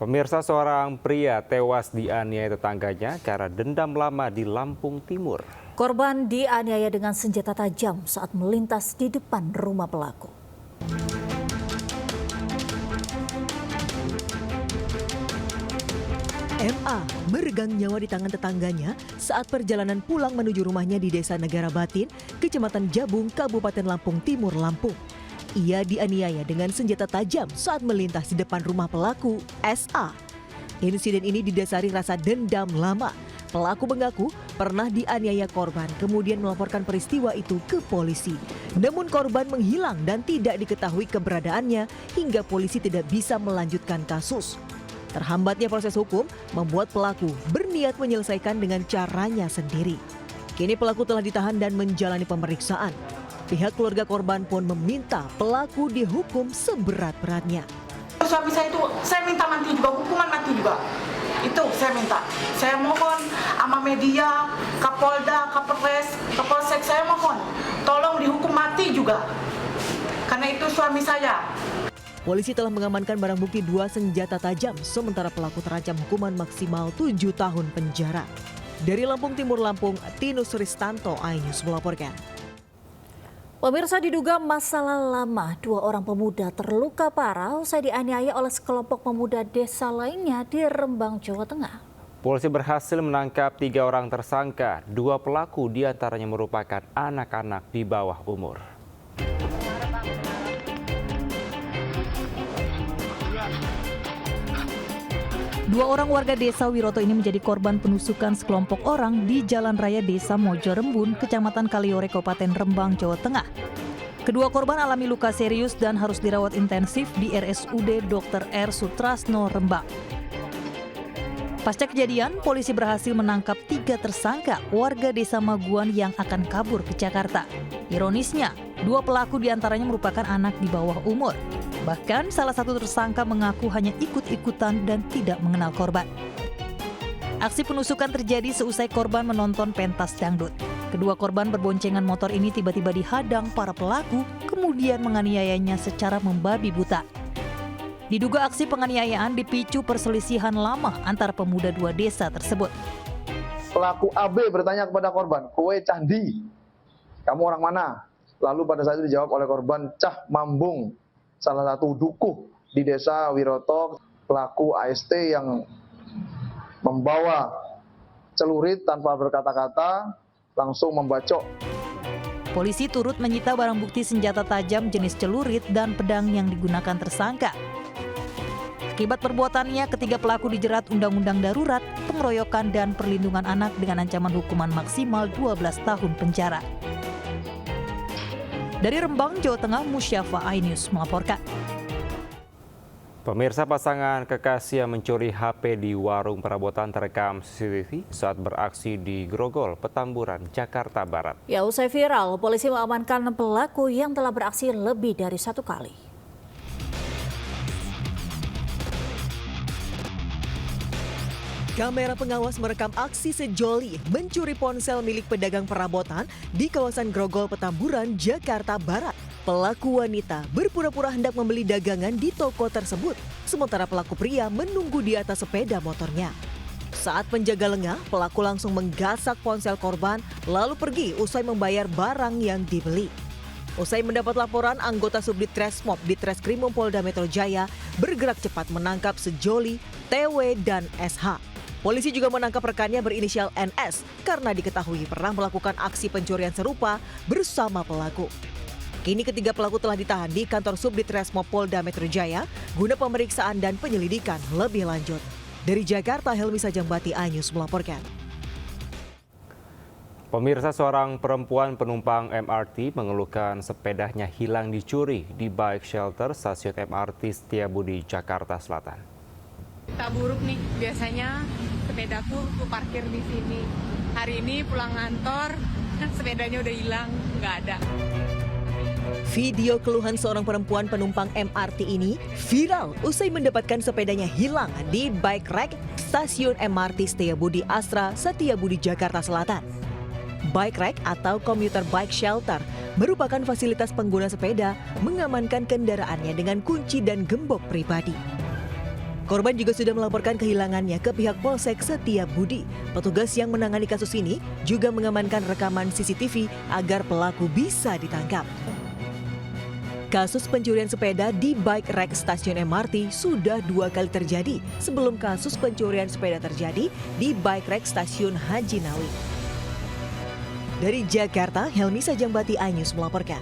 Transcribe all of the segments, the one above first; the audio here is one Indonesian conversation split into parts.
Pemirsa, seorang pria tewas dianiaya tetangganya karena dendam lama di Lampung Timur. Korban dianiaya dengan senjata tajam saat melintas di depan rumah pelaku. MA meregang nyawa di tangan tetangganya saat perjalanan pulang menuju rumahnya di Desa Negara Batin, Kecamatan Jabung, Kabupaten Lampung Timur, Lampung. Ia dianiaya dengan senjata tajam saat melintas di depan rumah pelaku, SA. Insiden ini didasari rasa dendam lama. Pelaku mengaku pernah dianiaya korban, kemudian melaporkan peristiwa itu ke polisi. Namun korban menghilang dan tidak diketahui keberadaannya hingga polisi tidak bisa melanjutkan kasus. Terhambatnya proses hukum membuat pelaku berniat menyelesaikan dengan caranya sendiri. Kini pelaku telah ditahan dan menjalani pemeriksaan. Pihak keluarga korban pun meminta pelaku dihukum seberat-beratnya. Suami saya itu, saya minta mati juga, hukuman mati juga. Itu saya minta. Saya mohon sama media, Kapolda, Kapolres, Kapolsek, saya mohon tolong dihukum mati juga. Karena itu suami saya. Polisi telah mengamankan barang bukti 2 senjata tajam, sementara pelaku terancam hukuman maksimal 7 tahun penjara. Dari Lampung Timur, Lampung, Tinus Ristanto, iNews melaporkan. Pemirsa, diduga masalah lama, 2 orang pemuda terluka parah usai dianiaya oleh sekelompok pemuda desa lainnya di Rembang, Jawa Tengah. Polisi berhasil menangkap 3 orang tersangka. 2 pelaku diantaranya merupakan anak-anak di bawah umur. Dua orang warga desa Wiroto ini menjadi korban penusukan sekelompok orang di Jalan Raya Desa Mojo Rembun, Kecamatan Kaliore, Kabupaten Rembang, Jawa Tengah. Kedua korban alami luka serius dan harus dirawat intensif di RSUD Dr. R. Sutrasno, Rembang. Pasca kejadian, polisi berhasil menangkap 3 tersangka warga desa Maguan yang akan kabur ke Jakarta. Ironisnya, 2 pelaku diantaranya merupakan anak di bawah umur. Bahkan salah satu tersangka mengaku hanya ikut-ikutan dan tidak mengenal korban. Aksi penusukan terjadi seusai korban menonton pentas dangdut. Kedua korban berboncengan motor ini tiba-tiba dihadang para pelaku, kemudian menganiayanya secara membabi buta. Diduga aksi penganiayaan dipicu perselisihan lama antar pemuda 2 desa tersebut. Pelaku AB bertanya kepada korban, "Kowe Candi, kamu orang mana?" Lalu pada saat itu dijawab oleh korban, "Cah Mambung, salah satu dukuh di desa Wiroto." Pelaku AST yang membawa celurit tanpa berkata-kata langsung membacok. Polisi turut menyita barang bukti senjata tajam jenis celurit dan pedang yang digunakan tersangka. Akibat perbuatannya, ketiga pelaku dijerat Undang-Undang Darurat, Pengeroyokan dan Perlindungan Anak dengan ancaman hukuman maksimal 12 tahun penjara. Dari Rembang, Jawa Tengah, Musyafa, iNews melaporkan. Pemirsa, pasangan kekasih yang mencuri HP di warung perabotan terekam CCTV saat beraksi di Grogol, Petamburan, Jakarta Barat. Ya, usai viral, polisi mengamankan pelaku yang telah beraksi lebih dari 1 kali. Kamera pengawas merekam aksi sejoli mencuri ponsel milik pedagang perabotan di kawasan Grogol, Petamburan, Jakarta Barat. Pelaku wanita berpura-pura hendak membeli dagangan di toko tersebut, sementara pelaku pria menunggu di atas sepeda motornya. Saat penjaga lengah, pelaku langsung menggasak ponsel korban lalu pergi usai membayar barang yang dibeli. Usai mendapat laporan, anggota Subdit Tresmob di Treskrimum Polda Metro Jaya bergerak cepat menangkap sejoli, TW, dan SH. Polisi juga menangkap rekannya berinisial NS karena diketahui pernah melakukan aksi pencurian serupa bersama pelaku. Kini ketiga pelaku telah ditahan di kantor Subdit Tresmob Polda Metro Jaya guna pemeriksaan dan penyelidikan lebih lanjut. Dari Jakarta, Helmi Sajangbati, iNews melaporkan. Pemirsa, seorang perempuan penumpang MRT mengeluhkan sepedanya hilang dicuri di bike shelter stasiun MRT Setiabudi, Jakarta Selatan. Tak buruk nih, biasanya sepedaku aku parkir di sini. Hari ini pulang kantor, sepedanya udah hilang, nggak ada. Video keluhan seorang perempuan penumpang MRT ini viral usai mendapatkan sepedanya hilang di bike rack stasiun MRT Setiabudi Astra, Setiabudi, Jakarta Selatan. Bike rack atau commuter bike shelter merupakan fasilitas pengguna sepeda mengamankan kendaraannya dengan kunci dan gembok pribadi. Korban juga sudah melaporkan kehilangannya ke pihak Polsek Setiabudi. Petugas yang menangani kasus ini juga mengamankan rekaman CCTV agar pelaku bisa ditangkap. Kasus pencurian sepeda di bike rack stasiun MRT sudah 2 kali terjadi sebelum kasus pencurian sepeda terjadi di bike rack stasiun Haji Nawi. Dari Jakarta, Helmi Sajambati, iNews melaporkan.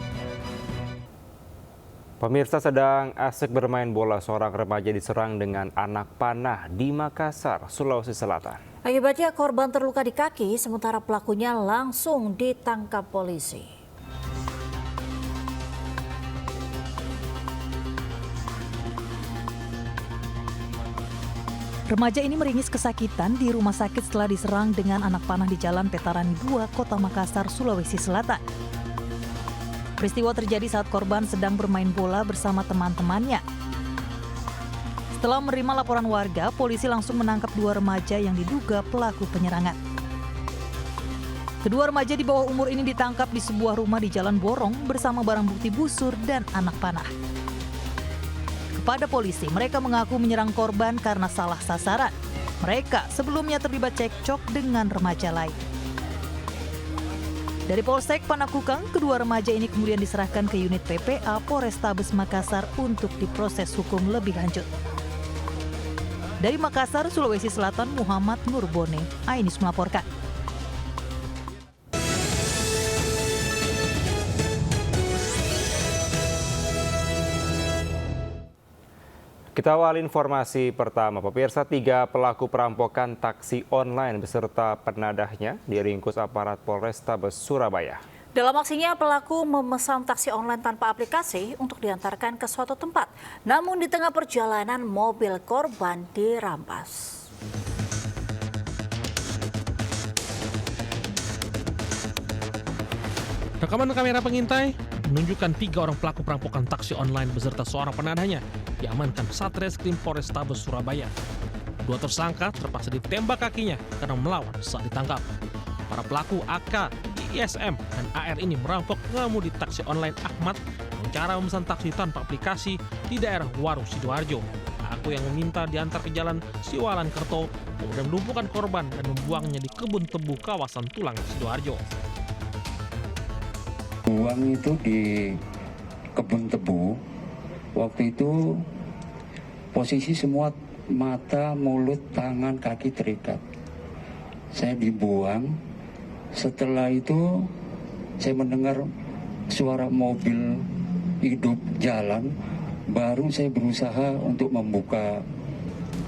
Pemirsa, sedang asik bermain bola, seorang remaja diserang dengan anak panah di Makassar, Sulawesi Selatan. Akibatnya korban terluka di kaki, sementara pelakunya langsung ditangkap polisi. Remaja ini meringis kesakitan di rumah sakit setelah diserang dengan anak panah di Jalan Petarani 2, Kota Makassar, Sulawesi Selatan. Peristiwa terjadi saat korban sedang bermain bola bersama teman-temannya. Setelah menerima laporan warga, polisi langsung menangkap 2 remaja yang diduga pelaku penyerangan. Kedua remaja di bawah umur ini ditangkap di sebuah rumah di Jalan Borong bersama barang bukti busur dan anak panah. Kepada polisi, mereka mengaku menyerang korban karena salah sasaran. Mereka sebelumnya terlibat cekcok dengan remaja lain. Dari Polsek Panakukang, kedua remaja ini kemudian diserahkan ke unit PPA Polrestabes Makassar untuk diproses hukum lebih lanjut. Dari Makassar, Sulawesi Selatan, Muhammad Nurbone, iNews melaporkan. Kita awali informasi pertama. Pemirsa, 3 pelaku perampokan taksi online beserta penadahnya diringkus aparat Polrestabes Surabaya. Dalam aksinya, pelaku memesan taksi online tanpa aplikasi untuk diantarkan ke suatu tempat. Namun di tengah perjalanan, mobil korban dirampas. Rekaman kamera pengintai menunjukkan 3 orang pelaku perampokan taksi online beserta seorang penadahnya diamankan Satreskrim Polrestabes Surabaya. 2 tersangka terpaksa ditembak kakinya karena melawan saat ditangkap. Para pelaku AK, ISM, dan AR ini merampok pengemudi taksi online Ahmad dengan cara memesan taksi tanpa aplikasi di daerah Waru, Sidoarjo. Aku yang meminta diantar ke jalan Siwalan Kerto, kemudian melumpuhkan korban dan membuangnya di kebun tebu kawasan Tulang, Sidoarjo. Buang itu di kebun tebu. Waktu itu posisi semua mata, mulut, tangan, kaki terikat. Saya dibuang. Setelah itu saya mendengar suara mobil hidup jalan. Baru saya berusaha untuk membuka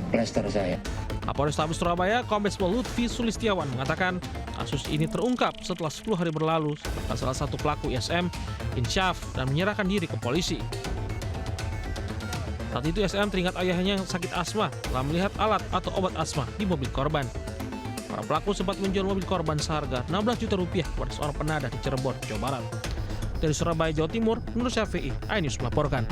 plester saya. Kapolrestabes Surabaya, Kombes Pol Lutfi Sulistiawan mengatakan kasus ini terungkap setelah 10 hari berlalu setelah salah satu pelaku ISM insyaf dan menyerahkan diri ke polisi. Saat itu ISM teringat ayahnya yang sakit asma setelah melihat alat atau obat asma di mobil korban. Para pelaku sempat menjual mobil korban seharga 16 juta rupiah kepada seorang penadah di Cirebon, Jawa Barat. Dari Surabaya, Jawa Timur, Nur Syafi'i, iNews melaporkan.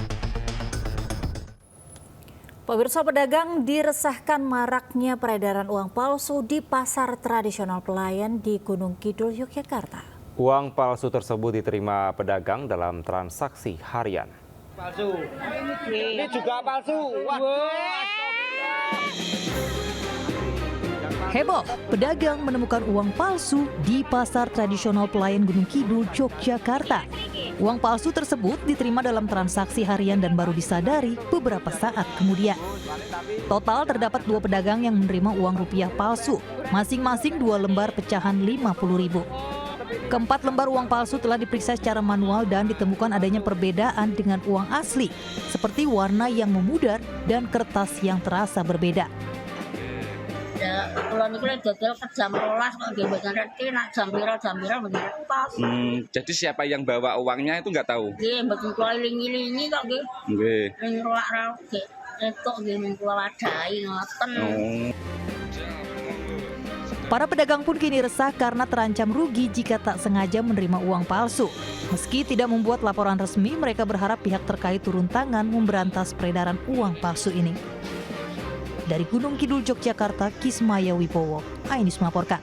Pemirsa, pedagang diresahkan maraknya peredaran uang palsu di pasar tradisional Pelayan di Gunung Kidul, Yogyakarta. Uang palsu tersebut diterima pedagang dalam transaksi harian. Palsu. Ini juga palsu. Heboh, pedagang menemukan uang palsu di pasar tradisional Pelayan Gunung Kidul, Yogyakarta. Uang palsu tersebut diterima dalam transaksi harian dan baru disadari beberapa saat kemudian. Total terdapat 2 pedagang yang menerima uang rupiah palsu, masing-masing 2 lembar pecahan 50.000. Keempat lembar uang palsu telah diperiksa secara manual dan ditemukan adanya perbedaan dengan uang asli, seperti warna yang memudar dan kertas yang terasa berbeda. Ya, kalau niku dodol ke jam 12 kok nggih mboten ngerti nak jam pira begitu pas. Jadi siapa yang bawa uangnya itu nggak tahu? Nggih, mboten kula iling-ilingi kok nggih. Nggih. Ning ruwak nggih. Entuk nggih ning kula wadahi ngoten. Para pedagang pun kini resah karena terancam rugi jika tak sengaja menerima uang palsu. Meski tidak membuat laporan resmi, mereka berharap pihak terkait turun tangan memberantas peredaran uang palsu ini. Dari Gunung Kidul, Yogyakarta, Kismaya Wibowo, iNews melaporkan.